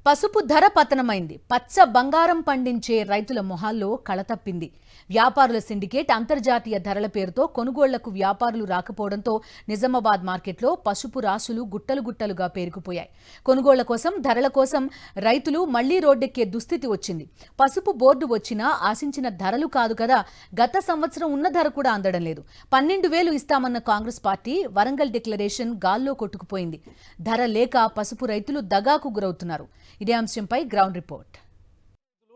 పసుపు ధర పతనమైంది. పచ్చ బంగారం పండించే రైతుల మొహాల్లో కళతప్పింది. వ్యాపారుల సిండికేట్ అంతర్జాతీయ ధరల పేరుతో కొనుగోళ్లకు వ్యాపారులు రాకపోవడంతో నిజామాబాద్ మార్కెట్లో పసుపు రాసులు గుట్టలు గుట్టలుగా పేరుకుపోయాయి. కొనుగోళ్ల కోసం, ధరల కోసం రైతులు మళ్లీ రోడ్డెక్కే దుస్థితి వచ్చింది. పసుపు బోర్డు వచ్చినా ఆశించిన ధరలు కాదు కదా, గత సంవత్సరం ఉన్న ధర కూడా అందడం లేదు. 12,000 ఇస్తామన్న కాంగ్రెస్ పార్టీ వరంగల్ డిక్లరేషన్ గాల్లో కొట్టుకుపోయింది. ధర లేక పసుపు రైతులు దగాకు గురవుతున్నారు. ఇదే అంశంపై గ్రౌండ్ రిపోర్ట్.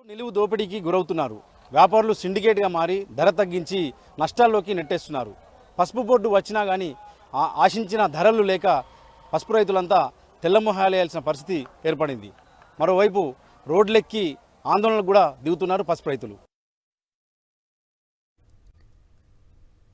నిలువు దోపిడీకి గురవుతున్నారు. వ్యాపారులు సిండికేట్గా మారి ధర తగ్గించి నష్టాల్లోకి నెట్టేస్తున్నారు. పసుపు బోర్డు వచ్చినా కానీ ఆశించిన ధరలు లేక పసుపు రైతులంతా తెల్లమొహాలేయాల్సిన పరిస్థితి ఏర్పడింది. మరోవైపు రోడ్లెక్కి ఆందోళనలు కూడా దిగుతున్నారు పసుపు రైతులు.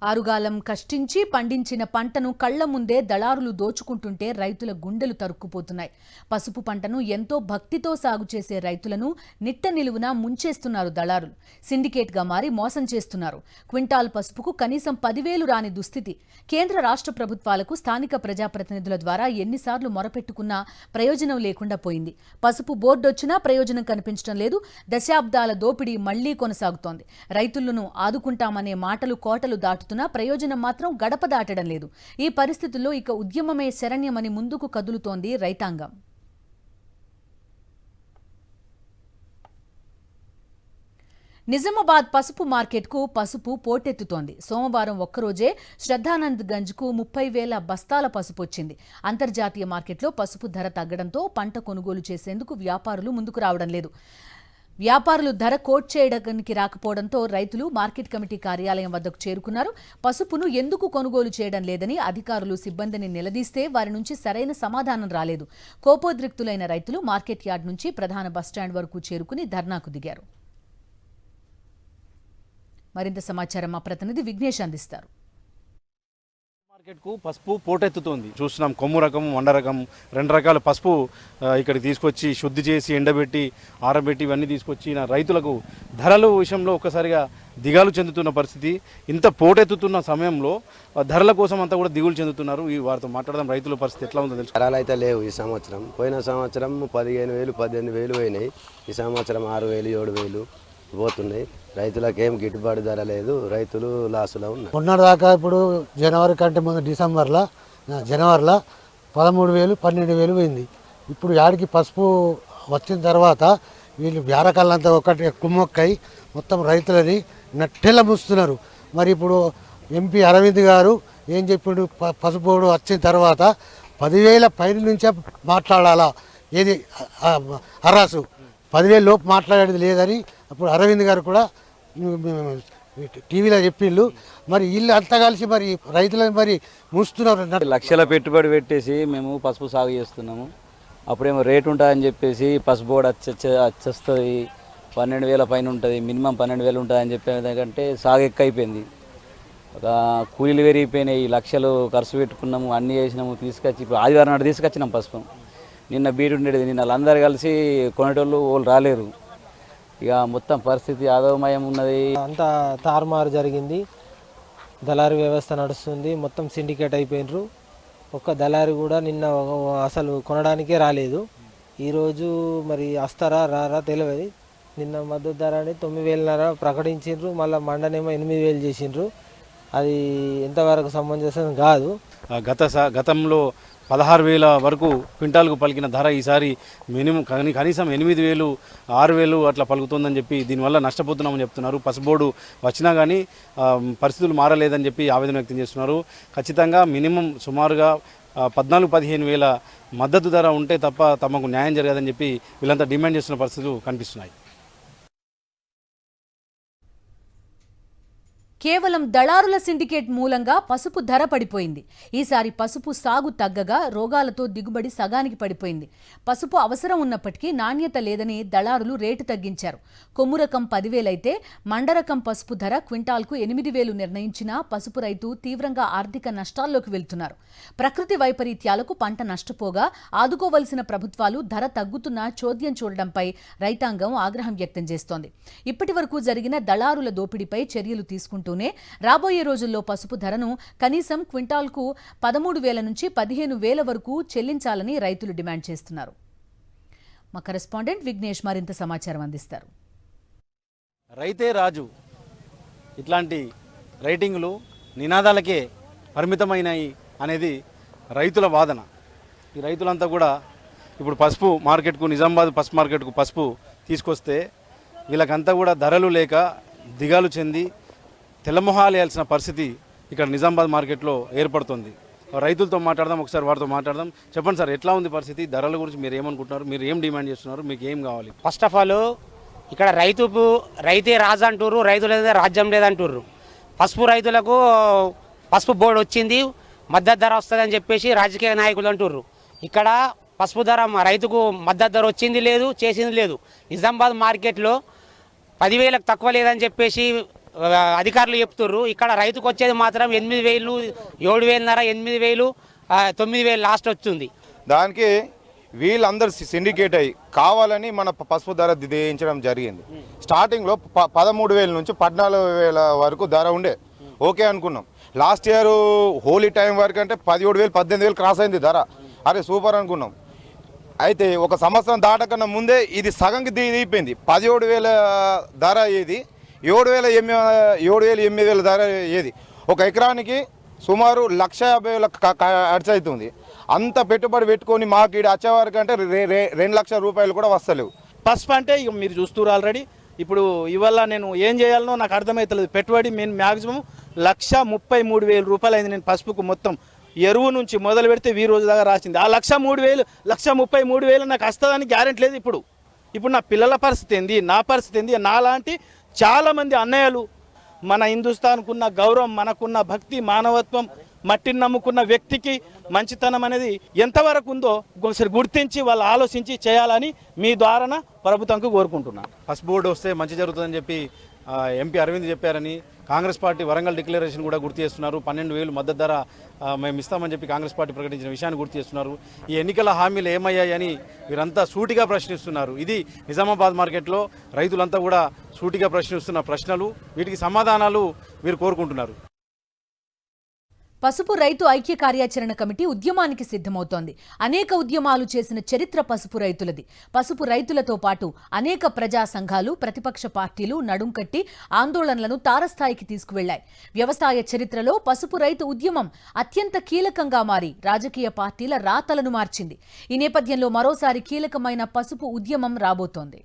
ఆరుగాలం కష్టించి పండించిన పంటను కళ్ల ముందే దళారులు దోచుకుంటుంటే రైతుల గుండెలు తరుక్కుపోతున్నాయి. పసుపు పంటను ఎంతో భక్తితో సాగు చేసే రైతులను నిట్ట నిలువున ముంచేస్తున్నారు దళారులు. సిండికేట్గా మారి మోసం చేస్తున్నారు. క్వింటాల్ పసుపుకు కనీసం 10,000 రాని దుస్థితి. కేంద్ర రాష్ట్ర ప్రభుత్వాలకు స్థానిక ప్రజాప్రతినిధుల ద్వారా ఎన్నిసార్లు మొరపెట్టుకున్నా ప్రయోజనం లేకుండా పోయింది. పసుపు బోర్డు వచ్చినా ప్రయోజనం కనిపించడం లేదు. దశాబ్దాల దోపిడీ మళ్లీ కొనసాగుతోంది. రైతులను ఆదుకుంటామనే మాటలు కోటలు దాటు ప్రయోజనం మాత్రం గడప దాటడం లేదు. ఈ పరిస్థితుల్లో ఇక ఉద్యమమే శరణ్యమని ముందుకు కదులుతోంది రైతాంగం. నిజామాబాద్ పసుపు మార్కెట్కు పసుపు పోటెత్తుతోంది. సోమవారం ఒక్కరోజే శ్రద్ధానంద్ గంజ్కు 30,000 బస్తాల పసుపు వచ్చింది. అంతర్జాతీయ మార్కెట్లో పసుపు ధర తగ్గడంతో పంట కొనుగోలు చేసేందుకు వ్యాపారులు ముందుకు రావడం లేదు. వ్యాపారులు ధర కోట్ చేయడానికి రాకపోవడంతో రైతులు మార్కెట్ కమిటీ కార్యాలయం వద్దకు చేరుకున్నారు. పసుపును ఎందుకు కొనుగోలు చేయడం లేదని అధికారులు సిబ్బందిని నిలదీస్తే వారి నుంచి సరైన సమాధానం రాలేదు. కోపోద్రిక్తులైన రైతులు మార్కెట్ యార్డ్ నుంచి ప్రధాన బస్టాండ్ వరకు చేరుకుని ధర్నాకు దిగారు. మరింత సమాచారం మా ప్రతినిధి విఘ్నేష్ అందిస్తారు. మార్కెట్కు పసుపు పోటెత్తుతోంది. చూస్తున్నాం కొమ్ము రకం, వండ రకం, 2 రకాల పసుపు ఇక్కడికి తీసుకొచ్చి శుద్ధి చేసి ఎండబెట్టి ఆరబెట్టి ఇవన్నీ తీసుకొచ్చి రైతులకు ధరల విషయంలో ఒక్కసారిగా దిగాలు చెందుతున్న పరిస్థితి. ఇంత పోటెత్తుతున్న సమయంలో ధరల కోసం అంతా కూడా దిగులు చెందుతున్నారు. ఈ వారితో మాట్లాడదాం. రైతుల పరిస్థితి ఎట్లా ఉందో తెలుసు. ధరలు అయితే లేవు ఈ సంవత్సరం. పోయిన సంవత్సరం 15,000 18,000 పోయినాయి. ఈ సంవత్సరం 6,000 7,000 పోతున్నాయి. రైతులకు ఏం గిట్టుబాటు ధర లేదు. రైతులు లాసులో ఉన్నారు. మొన్నటిదాకా ఇప్పుడు జనవరి కంటే ముందు జనవరిలో 13,000 12,000 పోయింది. ఇప్పుడు యాడికి పసుపు వచ్చిన తర్వాత వీళ్ళు బేరకాళ్ళంతా ఒకటి కుమ్మక్కై మొత్తం రైతులని నట్టెల ముస్తున్నారు. మరి ఇప్పుడు ఎంపీ అరవింద్ గారు ఏం చెప్పిండు, పసుపు వచ్చిన తర్వాత 10,000 పైన నుంచే మాట్లాడాలా, ఏది అరాసు 10,000 లోపు మాట్లాడేది లేదని అప్పుడు అరవింద్ గారు కూడా టీవీలో చెప్పిండు. మరి వీళ్ళు అంతా కలిసి మరి రైతులను మరి మూస్తున్నారు. లక్షల పెట్టుబడి పెట్టేసి మేము పసుపు సాగు చేస్తున్నాము. అప్పుడేమో రేటు ఉంటుందని చెప్పేసి పసుపు బోర్డు వచ్చేస్తుంది, 12,000 పైన ఉంటుంది, మినిమం 12,000 ఉంటుంది అని చెప్పేదానికంటే సాగు ఎక్కువైపోయింది. ఒక కూలీలు పెరిగిపోయినాయి, లక్షలు ఖర్చు పెట్టుకున్నాము, అన్నీ చేసినాము. తీసుకొచ్చి ఇప్పుడు ఆదివారం నాడు తీసుకొచ్చినాం పసుపు. నిన్న బీడు ఉండేది, నిన్న వాళ్ళందరూ కలిసి కొనేటోళ్ళు వాళ్ళు రాలేరు. ఇక మొత్తం పరిస్థితి ఆదోమయం ఉన్నది. అంతా తారుమారు జరిగింది. దళారీ వ్యవస్థ నడుస్తుంది. మొత్తం సిండికేట్ అయిపోయినరు. ఒక్క దళారీ కూడా నిన్న అసలు కొనడానికే రాలేదు. ఈరోజు మరి వస్తారా రారా తెలియదు. నిన్న మద్దతు ధర అని 9,500 ప్రకటించిండ్రు. మళ్ళీ మండనేమో 8,000 చేసిండ్రు. అది ఎంతవరకు సమంజసం కాదు. గతంలో 16,000 వరకు క్వింటాల్కు పలికిన ధర ఈసారి మినిమం కనీసం 8,000 6,000 అట్లా పలుకుతుందని చెప్పి దీనివల్ల నష్టపోతున్నామని చెప్తున్నారు. పసుబోర్డు వచ్చినా కానీ పరిస్థితులు మారలేదని చెప్పి ఆవేదన వ్యక్తం చేస్తున్నారు. ఖచ్చితంగా మినిమం సుమారుగా 14,000-15,000 మద్దతు ధర ఉంటే తప్ప తమకు న్యాయం జరగదని చెప్పి వీళ్ళంతా డిమాండ్ చేస్తున్న పరిస్థితులు కనిపిస్తున్నాయి. కేవలం దళారుల సిండికేట్ మూలంగా పసుపు ధర పడిపోయింది. ఈసారి పసుపు సాగు తగ్గగా రోగాలతో దిగుబడి సగానికి పడిపోయింది. పసుపు అవసరం ఉన్నప్పటికీ నాణ్యత లేదని దళారులు రేటు తగ్గించారు. కొమ్ము రకం 10,000 అయితే మండరకం పసుపు ధర క్వింటాల్కు 8,000 నిర్ణయించినా పసుపు రైతు తీవ్రంగా ఆర్థిక నష్టాల్లోకి వెళ్తున్నారు. ప్రకృతి వైపరీత్యాలకు పంట నష్టపోగా ఆదుకోవలసిన ప్రభుత్వాలు ధర తగ్గుతున్నా చోద్యం చూడడంపై రైతాంగం ఆగ్రహం వ్యక్తం చేస్తోంది. ఇప్పటి వరకు జరిగిన దళారుల దోపిడీపై చర్యలు తీసుకుంటూ రాబోయే రోజుల్లో పసుపు ధరను కనీసం క్వింటాల్కు 13,000 నుంచి 15,000 వరకు చెల్లించాలని రైతులు డిమాండ్ చేస్తున్నారు. మా కరెస్పాండెంట్ విఘ్నేష్ మరింత సమాచారం అందిస్తారు. రైతే రాజు ఇట్లాంటి రైటింగులు నినాదాలకే పరిమితమైనాయి అనేది రైతుల వాదన. ఈ రైతులంతా కూడా ఇప్పుడు పసుపు మార్కెట్కు, నిజామాబాద్ పసుపు మార్కెట్కు పసుపు తీసుకొస్తే వీళ్ళకంతా కూడా ధరలు లేక దిగాలు చెంది తెల్లమొహాలేయాల్సిన పరిస్థితి ఇక్కడ నిజామాబాద్ మార్కెట్లో ఏర్పడుతుంది. రైతులతో మాట్లాడదాం, ఒకసారి వారితో మాట్లాడదాం. చెప్పండి సార్, ఎట్లా ఉంది పరిస్థితి? ధరల గురించి మీరు ఏమనుకుంటున్నారు? మీరు ఏం డిమాండ్ చేస్తున్నారు? మీకు ఏం కావాలి? ఫస్ట్ ఆఫ్ ఆల్ ఇక్కడ రైతే రాజు అంటుర్రు, రైతులు రాజ్యం లేదంటుర్రు. పసుపు రైతులకు పసుపు బోర్డు వచ్చింది, మద్దతు ధర వస్తుందని చెప్పేసి రాజకీయ నాయకులు అంటుర్రు. ఇక్కడ పసుపు ధర రైతుకు మద్దతు ధర వచ్చింది లేదు, చేసింది లేదు. నిజామాబాద్ మార్కెట్లో 10,000కు తక్కువ లేదని చెప్పేసి అధికారులు చెప్తుర్రు. ఇక్కడ రైతుకు వచ్చేది మాత్రం 8,000, 7,500, 8,000, 9,000 లాస్ట్ వస్తుంది. దానికి వీళ్ళందరూ సిండికేట్ అయ్యి కావాలని మన పసుపు ధర దించడం జరిగింది. స్టార్టింగ్లో 13,000 నుంచి 14,000 వరకు ధర ఉండే, ఓకే అనుకున్నాం. లాస్ట్ ఇయర్ హోలీ టైం వరకు అంటే 17,000, 18,000 క్రాస్ అయింది ధర. అరే సూపర్ అనుకున్నాం. అయితే ఒక సంవత్సరం దాటకన్నా ముందే ఇది సగంకి దిగిపోయింది. 17,000 ధర ఏది, 7,000 ధర ఏది. ఒక ఎకరానికి సుమారు 1,50,000 ఖర్చు అవుతుంది. అంత పెట్టుబడి పెట్టుకొని మాకు ఇక్కడ వచ్చేవారికి అంటే 2 లక్షల రూపాయలు కూడా వస్తలేవు. పసుపు అంటే ఇక మీరు చూస్తున్నారు ఆల్రెడీ. ఇప్పుడు ఇవాళ నేను ఏం చేయాలనో నాకు అర్థమవుతలేదు. పెట్టుబడి నేను మ్యాక్సిమం 1,33,000 రూపాయలు అయింది. నేను పసుపుకు మొత్తం ఎరువు నుంచి మొదలు పెడితే ఈ రోజు దాకా రాసింది. ఆ 1,03,000, 1,33,000 నాకు వస్తుందని గ్యారెంటీ లేదు. ఇప్పుడు నా పిల్లల పరిస్థితి ఏంది, నా పరిస్థితి ఏంది? నాలాంటి చాలామంది అన్నయ్యలు, మన హిందుస్థాన్కున్న గౌరవం, మనకున్న భక్తి, మానవత్వం, మట్టిని నమ్ముకున్న వ్యక్తికి మంచితనం అనేది ఎంతవరకు ఉందో ఒకసారి గుర్తించి వాళ్ళు ఆలోచించి చేయాలని మీ ద్వారా ప్రభుత్వంకు కోరుకుంటున్నాను. పసుపు బోర్డు వస్తే మంచి జరుగుతుందని చెప్పి ఎంపీ అరవింద్ చెప్పారని కాంగ్రెస్ పార్టీ వరంగల్ డిక్లరేషన్ కూడా గుర్తు చేస్తున్నారు. 12,000 మద్దతు ధర మేము ఇస్తామని చెప్పి కాంగ్రెస్ పార్టీ ప్రకటించిన విషయాన్ని గుర్తు చేస్తున్నారు. ఈ ఎన్నికల హామీలు ఏమయ్యాయని వీరంతా సూటిగా ప్రశ్నిస్తున్నారు. ఇది నిజామాబాద్ మార్కెట్లో రైతులంతా కూడా సూటిగా ప్రశ్నిస్తున్న ప్రశ్నలు, వీటికి సమాధానాలు వీరు కోరుకుంటున్నారు. పసుపు రైతు ఐక్య కార్యాచరణ కమిటీ ఉద్యమానికి సిద్ధమవుతోంది. అనేక ఉద్యమాలు చేసిన చరిత్ర పసుపు రైతులది. పసుపు రైతులతో పాటు అనేక ప్రజా సంఘాలు, ప్రతిపక్ష పార్టీలు నడుంకట్టి ఆందోళనలను తారస్థాయికి తీసుకువెళ్లాయి. వ్యవసాయ చరిత్రలో పసుపు రైతు ఉద్యమం అత్యంత కీలకంగా మారి రాజకీయ పార్టీల రాతలను మార్చింది. ఈ నేపథ్యంలో మరోసారి కీలకమైన పసుపు ఉద్యమం రాబోతోంది.